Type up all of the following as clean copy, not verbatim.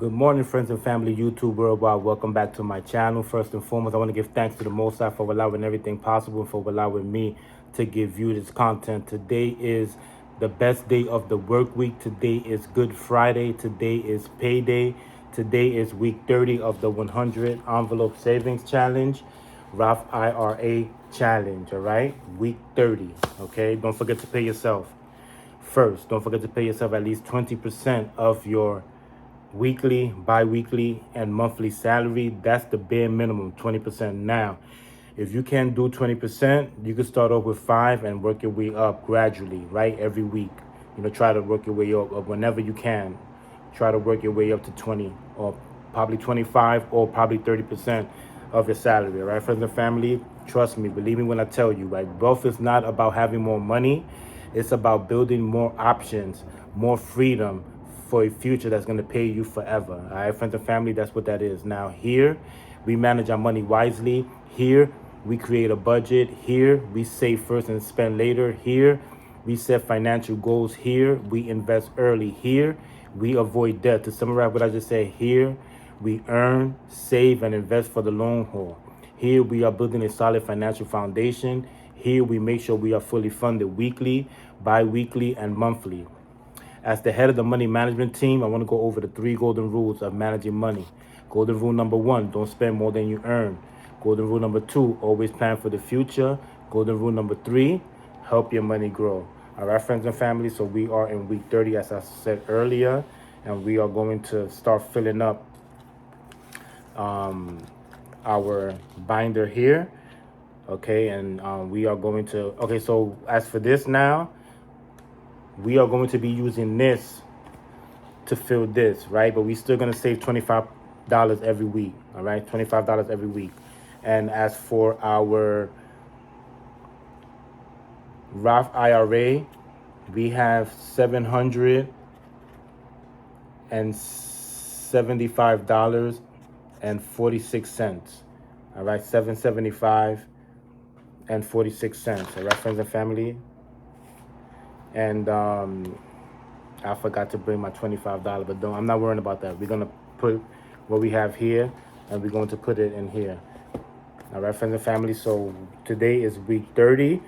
Good morning, friends and family, YouTube worldwide. Welcome back to my channel. First and foremost, I want to give thanks to the Most High for allowing everything possible and for allowing me to give you this content. Today is the best day of the work week. Today is Good Friday. Today is payday. Today is week 30 of the 100 envelope savings challenge, Roth IRA challenge. All right, week 30. Okay, don't forget to pay yourself first. Don't forget to pay yourself at least 20% of your weekly, bi-weekly, and monthly salary. That's the bare minimum, 20%. Now, if you can't do 20%, you can start off with 5 and work your way up gradually, right? Every week, try to work your way up whenever you can. Try to work your way up to 20 or probably 25 or probably 30% of your salary, right? Friends and family, trust me, believe me when I tell you, right? Wealth is not about having more money. It's about building more options, more freedom for a future that's going to pay you forever. All right, friends and family, that's what that is. Now, here, we manage our money wisely. Here, we create a budget. Here, we save first and spend later. Here, we set financial goals. Here, we invest early. Here, we avoid debt. To summarize what I just said, here, we earn, save, and invest for the long haul. Here, we are building a solid financial foundation. Here, we make sure we are fully funded weekly, bi-weekly, and monthly. As the head of the money management team, I want to go over the 3 golden rules of managing money. Golden rule number 1, don't spend more than you earn. Golden rule number 2, always plan for the future. Golden rule number 3, help your money grow. All right, friends and family, so we are in week 30, as I said earlier, and we are going to start filling up our binder here. Okay, and we are going to, okay, so as for this now, we are going to be using this to fill this, right? But we still going to save $25 every week, all right? $25 every week. And as for our Roth IRA, we have $775.46. All right, $775.46. All right, friends and family. And I forgot to bring my $25, but I'm not worrying about that. We're going to put what we have here, and we're going to put it in here. All right, friends and family. So today is week 30,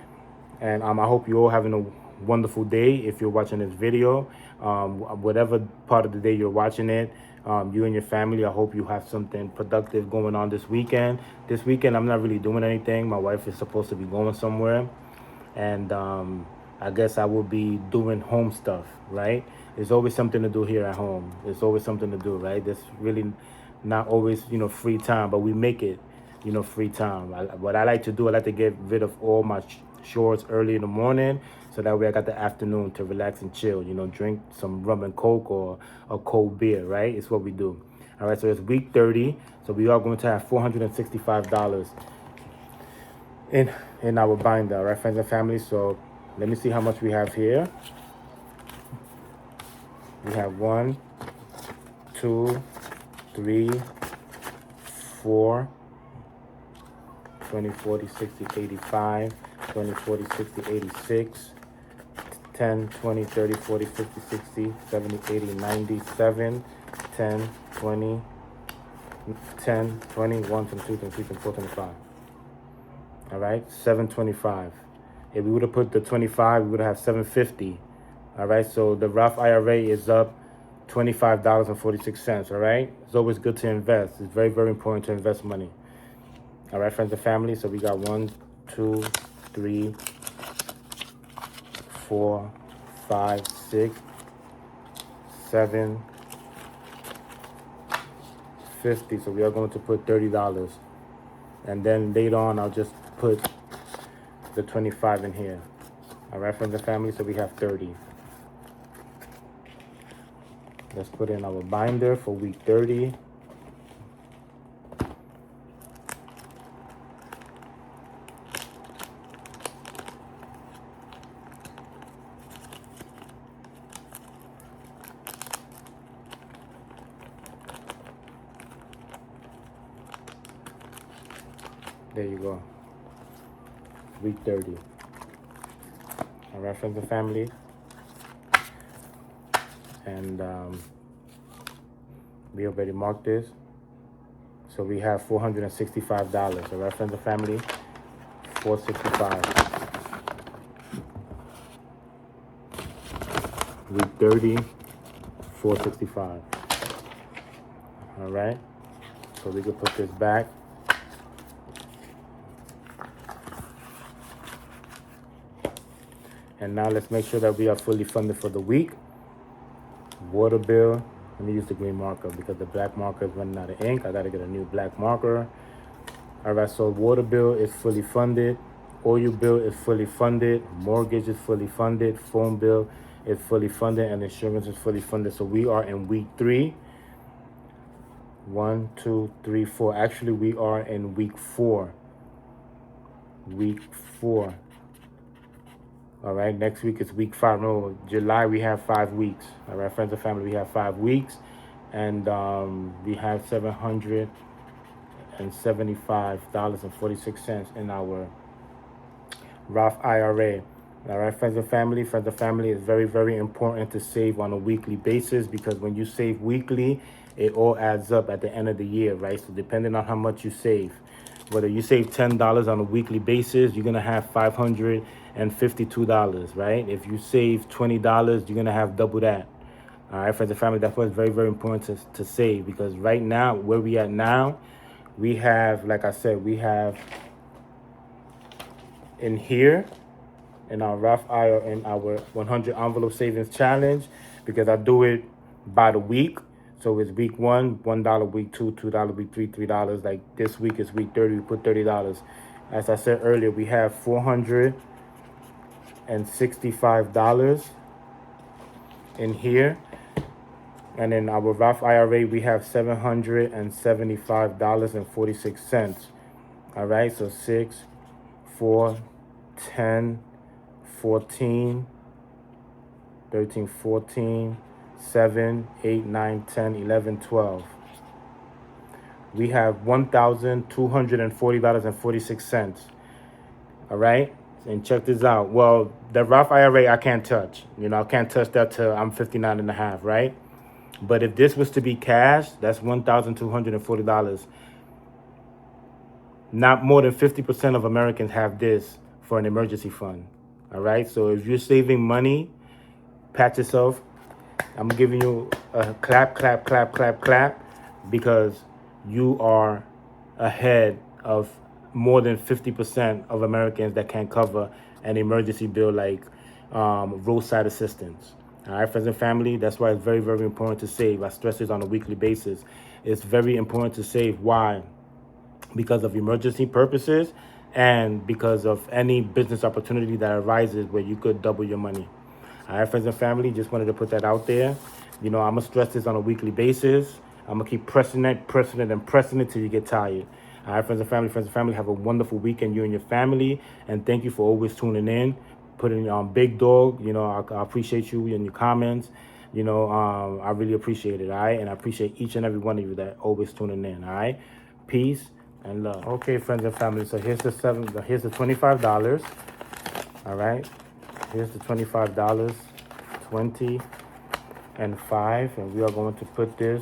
and I hope you're all having a wonderful day if you're watching this video. Whatever part of the day you're watching it, you and your family, I hope you have something productive going on this weekend. This weekend, I'm not really doing anything. My wife is supposed to be going somewhere, and I guess I will be doing home stuff, right? There's always something to do here at home. There's always something to do, right? There's really not always, free time, but we make it, free time. What I like to do, I like to get rid of all my chores early in the morning, so that way I got the afternoon to relax and chill, drink some rum and coke or a cold beer, right? It's what we do. All right, so it's week 30, so we are going to have $465 in our binder, all right, friends and family. So let me see how much we have here. We have 1, 2, 3, 4, 20, 40, 60, 85, 20, 40, 60, 86, 10, 20, 30, 40, 50, 60, 70, 80, 97, 10, 20, 10, 20, 1, 22, 23, 24, 25. All right, 725. If we would have put the 25, we would have 750. All right, so the Roth IRA is up $25.46. All right, it's always good to invest. It's very, very important to invest money. All right, friends and family. So we got 1, 2, 3, 4, 5, 6, 7, 50. So we are going to put $30, and then later on I'll just put the 25 in here. All right, friends and family, so we have 30. Let's put in our binder for week 30. There you go. Week 30. All right, friends and family. And We already marked this. So we have $465. All right, friends and family, $465. Week 30, $465. All right, so we can put this back. And now let's make sure that we are fully funded for the week. Water bill. Let me use the green marker because the black marker is running out of ink. I gotta get a new black marker. All right, so water bill is fully funded. Oil bill is fully funded. Mortgage is fully funded. Phone bill is fully funded, and insurance is fully funded. So we are in week 3. 1, 2, 3, 4. Actually, we are in week 4. Week 4. All right, next week is week 5. No, July we have 5 weeks. All right, friends and family, we have 5 weeks, and we have $775.46 in our Roth IRA. All right, friends and family, it's very, very important to save on a weekly basis, because when you save weekly, it all adds up at the end of the year, right? So depending on how much you save, whether you save $10 on a weekly basis, you're gonna have $552, right? If you save $20, you're gonna have double that. All right, friends and family, that's why it's very, very important to save, because right now, where we at now, we have, like I said, we have in here, in our Roth IRA, in our 100 envelope savings challenge, because I do it by the week. So it's week 1, $1, week 2, $2, week 3, $3. Like this week is week 30, we put $30. As I said earlier, we have $465 in here. And in our Roth IRA, we have $775.46. All right, so 6, 4, 10, 14, 13, 14, 7, 8, 9, 10, 11, 12. We have $1,240.46. All right, and check this out. Well, the Roth IRA I can't touch. You know, I can't touch that till I'm 59 and a half, right? But if this was to be cash, that's $1,240. Not more than 50% of Americans have this for an emergency fund. All right, so if you're saving money, pat yourself. I'm giving you a clap, clap, clap, clap, clap, because you are ahead of more than 50% of Americans that can cover an emergency bill like roadside assistance. All right, friends and family, that's why it's very, very important to save. I stress this on a weekly basis. It's very important to save. Why? Because of emergency purposes and because of any business opportunity that arises where you could double your money. All right, friends and family, just wanted to put that out there. You know, I'm going to stress this on a weekly basis. I'm going to keep pressing it till you get tired. All right, friends and family, have a wonderful weekend, you and your family. And thank you for always tuning in, putting on Big Dog. You know, I appreciate you and your comments. You know, I really appreciate it, all right? And I appreciate each and every one of you that always tuning in, all right? Peace and love. Okay, friends and family, so here's the $25. All right, here's the $25, 20 and 5, and we are going to put this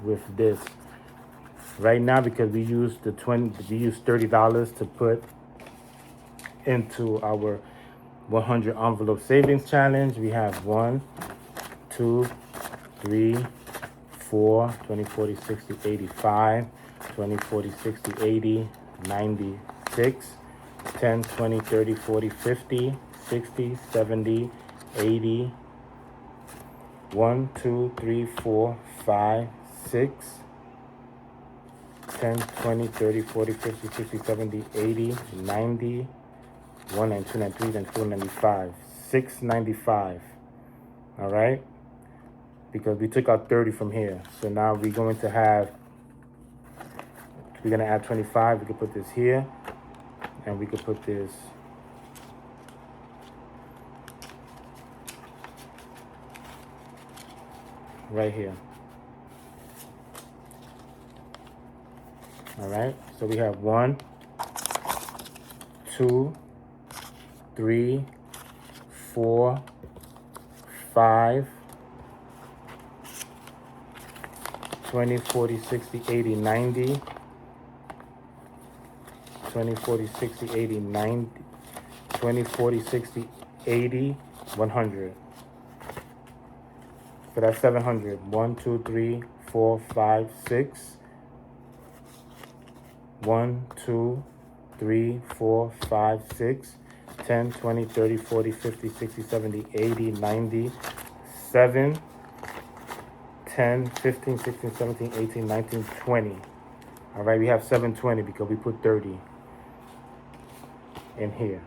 with this right now, because we used $30 to put into our 100 envelope savings challenge. We have 1, 2, 3, 4, 20, 40, 60, 85, 20, 40, 60, 80, 96, 10, 20, 30, 40, 50, 60, 70, 80, 1, 2, 3, 4, 5, 6, 10, 20, 30, 40, 50, 60, 70, 80, 90, 192, 93, and 495, 695. All right, because we took out 30 from here, so now we're going to add 25. We can put this here, and we could put this right here. All right, so we have 1, 2, 3, 4, 5, 20, 40, 60, 80, 90. 20, 40, 60, 80, 90. 20, 40, 60, 80, 100. So that's 700. 1, 2, 3, 4, 5, 6. 1, 2, 3, 4, 5, 6. 10, 20, 30, 40, 50, 60, 70, 80, 90. 7, 10, 15, 16, 17, 18, 19, 20. All right, we have 720 because we put 30 in here.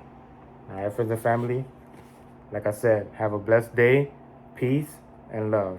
All right, friends and family, like I said, have a blessed day, peace, and love.